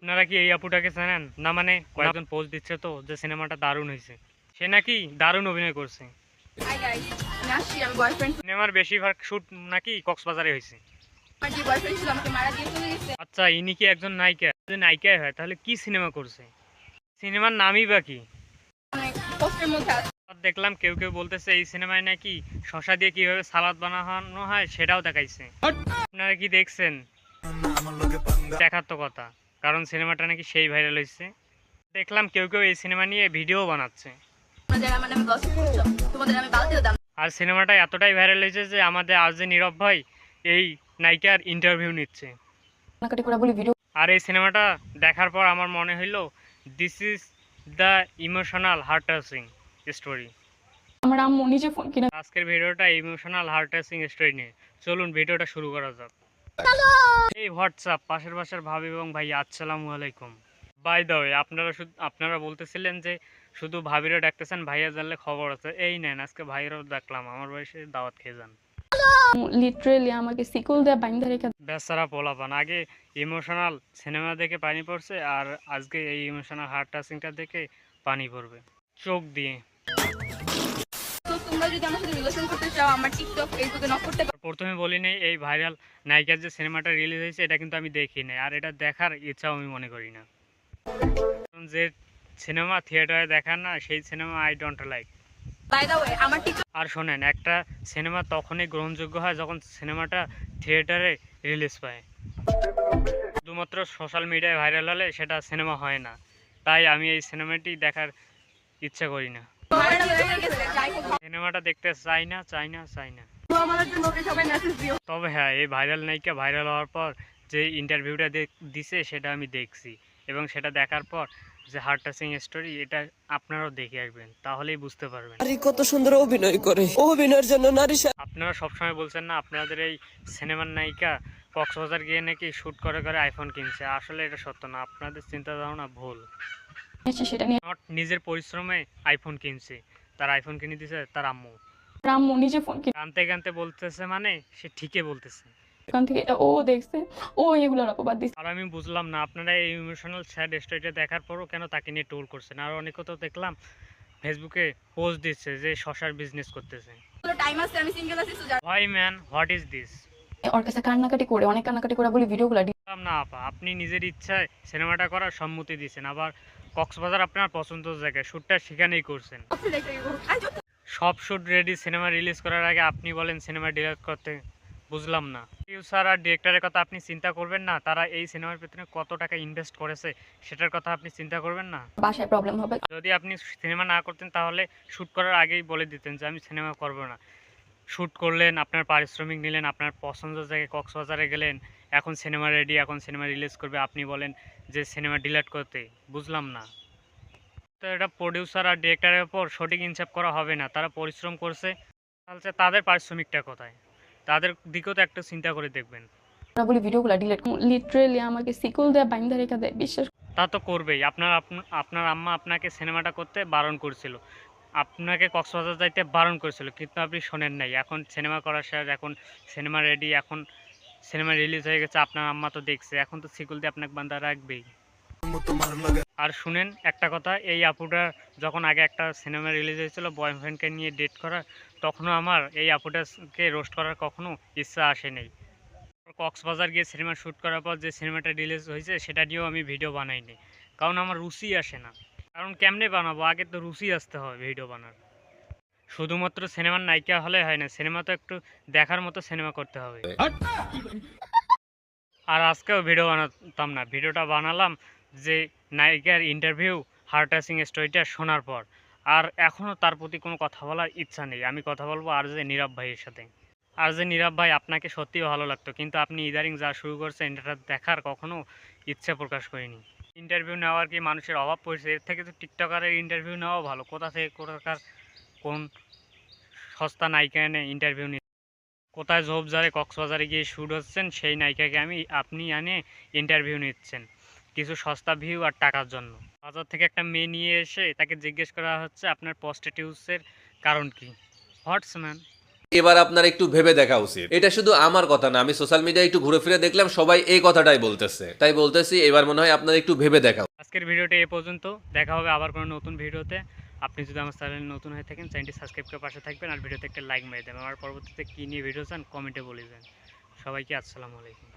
আপনারা কি এই আপুটাকে জানেন না? মানে কয়েকজন পোস্ট দিচ্ছে তো যে সিনেমাটা দারুণ হয়েছে, সে নাকি দারুণ অভিনয় করছে। হাই গাইস, আমি আসছি। আমি বয়ফ্রেন্ড। সিনেমার বেশিরভাগ শুট নাকি কক্সবাজারে হয়েছে। আমার যে বয়ফ্রেন্ড ছিল আমাকে মারা দিয়ে চলে গেছে। আচ্ছা, ইনি কি একজন নায়িকা? যদি নায়িকাই হয় তাহলে কি সিনেমা করছে? সিনেমার নামই বা কি? অনেক কষ্টের মধ্যে আছে। আর দেখলাম কেউ কেউ বলতেছে এই সিনেমায় নাকি শসা দিয়ে কিভাবে সালাদ বানানো হয় সেটাও দেখাইছে। আপনারা কি দেখছেন? দেখার তো কথা, কারণ সিনেমাটা নাকি সেই ভাইরাল হয়েছে। দেখলাম কেউ কেউ এই সিনেমা নিয়ে ভিডিও বানাচ্ছে। যারা আমার নামে গসিপ করছো, তোমাদের আমি বালতিও দাম। আর সিনেমাটা এতটাই ভাইরাল হয়েছে যে আমাদের আরজে নীরব ভাই এই নায়িকার ইন্টারভিউ নিচ্ছে। কাটাকাটি করে বলি ভিডিও। আর এই সিনেমাটা দেখার পর আমার মনে হইলো this is the emotional heart touching story. আমার আম্মু নিজে ফোন কিনে। আজকের ভিডিওটা ইমোশনাল হার্ট টাচিং স্টোরি নিয়ে। চলুন ভিডিওটা শুরু করা যাক। এই হোয়াটসঅ্যাপ পাশের বাসার ভাবি এবং ভাই, আসসালামু আলাইকুম। বাই দ্য ওয়ে, আপনারা বলতেছিলেন যে শুধু ভাবিরা ডাকতেছেন, ভাইয়া জানলে খবর আছে। এই নেন, আজকে ভাইয়েরাও ডাকলাম, আমার বয়সে দাওয়াত খেয়ে যান। লিটারেলি আমাকে সিকুল দিয়ে বাইন্ধা রেখে। বেচারা পোলাপান আগে ইমোশনাল সিনেমা দেখে পানি পড়ছে, আর আজকে এই ইমোশনাল হার্ট টাচিংটা দেখে পানি পড়বে চোখ দিয়ে। তো তোমরা যদি আমার সাথে রিলেশন করতে চাও, আমার টিকটক ফেসবুকে নক করতে পারো। প্রথমে বলি নেই, এই ভাইরাল নায়িকার যে সিনেমাটা রিলিজ হয়েছে এটা কিন্তু আমি দেখি নাই, আর এটা দেখার ইচ্ছাও আমি মনে করি না। কারণ যে সিনেমা থিয়েটারে দেখার না, সেই cinema I don't like. By the way, আমার টিকটক। আর শোনেন, একটা সিনেমা তখনই গ্রহণযোগ্য হয় যখন সিনেমাটা থিয়েটারে রিলিজ পায়। শুধুমাত্র সোশ্যাল মিডিয়ায় ভাইরাল হলে সেটা সিনেমা হয় না। তাই আমি এই সিনেমাটি দেখার ইচ্ছা করি না। তোমার নামে হয়ে গেছে, যাই হোক। সিনেমাটা দেখতে চাই না, চাই না, চাই না। আমার জন্য ওকে সবাই মেসেজ দিও। তবে হ্যাঁ, এই ভাইরাল নায়িকা ভাইরাল হওয়ার পর যে ইন্টারভিউটা দিছে সেটা আমি দেখছি, এবং সেটা দেখার পর যে হার্ট টাচিং স্টোরি, এটা আপনারাও দেখে আসবেন, তাহলেই বুঝতে পারবেন। নারী কত সুন্দর অভিনয় করে, অভিনয়ের জন্য নারী। আপনারা সবসময় বলছেন না আপনাদের এই সিনেমার নায়িকা কক্সবাজার গিয়ে নাকি শ্যুট করে করে আইফোন কিনছে, আসলে এটা সত্য না, আপনাদের চিন্তা ধারণা ভুল। সেটা নিয়ে নট নিজের পরিশ্রমে আইফোন কিনছে, তার আইফোন কিনে দিয়েছে তার আম্মু। আম্মু নিজে ফোন কিনে। কানতে কানতে বলতেছে, মানে সে ঠিকই বলতেছে। এখান থেকে এটা ও দেখছে, ও এগুলোর অপবাদ দিচ্ছে। আর আমি বুঝলাম না আপনারা এই ইমোশনাল স্যাড স্টোরিটা দেখার পরও কেন তাকে নিয়ে টোল করছেন। আর অনেকে তো দেখলাম ফেসবুকে পোস্ট দিচ্ছে যে শশার বিজনেস করতেছে। টাইম আছে, আমি সিঙ্গেল আছি, Suja. Why man, what is this? ওর কাছে কান্নাকাটি করে, অনেক কান্নাকাটি করে বলি ভিডিওগুলো। না আপা, আপনি নিজের ইচ্ছায় সিনেমাটা করার সম্মতি দিয়েছেন, আবার কক্সবাজার আপনার পছন্দের জায়গায়, শ্যুটটা সেখানেই করছেন। সব শ্যুট রেডি, সিনেমা রিলিজ করার আগে আপনি বলেন সিনেমা ডিরেক্ট করতে। বুঝলাম না। প্রডিউসার আর ডিরেক্টরের কথা আপনি চিন্তা করবেন না? তারা এই সিনেমার পেছনে কত টাকা ইনভেস্ট করেছে সেটার কথা আপনি চিন্তা করবেন না? বাসায় প্রবলেম হবে। যদি আপনি সিনেমা না করতেন তাহলে শ্যুট করার আগেই বলে দিতেন যে আমি সিনেমা করব না। শ্যুট করলেন, আপনার পারিশ্রমিক নিলেন, আপনার পছন্দের জায়গায় কক্সবাজারে গেলেন, এখন সিনেমা রেডি, এখন সিনেমা রিলিজ করবে, আপনি বলেন যে সিনেমা ডিলিট করতে। বুঝলাম না। তো এটা প্রডিউসার আর ডিরেক্টরের উপর সঠিক ইনসাফ করা হবে না। তারা পরিশ্রম করছে, তাহলে তাদের পারিশ্রমিকটা কোথায়? তাদের দিকেও তো একটা চিন্তা করে দেখবেন। বলি ভিডিওগুলো ডিলিট। লিটারেলি আমাকে সিকুল দিয়ে বাইন্ধা রেখে দেয়, বিশ্বাস। তা তো করবেই। আপনার আম্মা আপনাকে সিনেমাটা করতে বারণ করছিল, আপনাকে কক্সবাজার যাইতে বারণ করেছিল, কিন্তু আপনি শোনেন নাই। এখন সিনেমা করার শেষ, এখন সিনেমা রেডি, এখন সিনেমা রিলিজ হয়ে গেছে, আপনার আম্মা তো দেখছে, এখন তো সিকুল দিয়ে আপনাকে বান্ধা রাখবেই। আর শুনেন একটা কথা, এই আপুটা যখন আগে একটা সিনেমা রিলিজ হয়েছিল বয়ফ্রেন্ডকে নিয়ে ডেট করা, তখনও আমার এই আপুটাকে রোস্ট করার কখনো ইচ্ছা আসেনি। কক্সবাজার গিয়ে সিনেমা শ্যুট করার পর যে সিনেমাটা রিলিজ হয়েছে সেটা নিয়েও আমি ভিডিও বানাইনি, কারণ আমার রুচি আসে না। কারণ কেমনে বানাবো, আগে তো রুচি আসতে হবে ভিডিও বানার। শুধুমাত্র সিনেমার নায়িকা হলে হয় না, সিনেমা তো একটু দেখার মতো সিনেমা করতে হবে। আর আজকেও ভিডিও বানাতাম না, ভিডিওটা বানালাম যে নায়িকার ইন্টারভিউ হার্ট টাচিং স্টোরিটা শোনার পর। আর এখনও তার প্রতি কোনো কথা বলার ইচ্ছা নেই। আমি কথা বলবো আরজে নীরব ভাইয়ের সাথে। আরজে নীরব ভাই, আপনাকে সত্যিই ভালো লাগতো, কিন্তু আপনি ইদারিং যা শুরু করছেন এটা দেখার কখনো ইচ্ছা প্রকাশ করিনি। ইন্টারভিউ নেওয়ার কি মানুষের অভাব পড়ছে? এর থেকে তো টিকটকারের ইন্টারভিউ নেওয়া ভালো। কোথা থেকে কোথাকার কোন সস্তা নায়িকা এনে ইন্টারভিউ নিয়ে, কোথায় ঝোপঝাড়ে কক্সবাজারে গিয়ে শ্যুট হচ্ছেন সেই নায়িকাকে আপনি আনে ইন্টারভিউ নিচ্ছেন কিছু সস্তা ভিউ আর টাকার জন্য। বাজার থেকে একটা মেয়ে নিয়ে এসে তাকে জিজ্ঞেস করা হচ্ছে আপনার প্রস্টিটিউটসের কারণ কি। হোয়াটস ম্যান? এবার আপনার একটু ভেবে দেখা উচিত। এটা শুধু আমার কথা না, আমি সোশ্যাল মিডিয়ায় একটু ঘুরে ফিরে দেখলাম সবাই এই কথাটাই বলতেছে, তাই বলতেছি এবার মনে হয় আপনার একটু ভেবে দেখা। আজকের ভিডিওটা এ পর্যন্ত, দেখা হবে আবার কোনো নতুন ভিডিওতে। আপনি যদি আমার চ্যানেলে নতুন হয়ে থাকেন, চ্যানেলটি সাবস্ক্রাইব করে পাশে থাকবেন আর ভিডিওতে একটা লাইক মেরে দেবেন। আমার পরবর্তীতে কী নিয়ে ভিডিও চান কমেন্টে বলে দেবেন। সবাইকে আসসালামু আলাইকুম।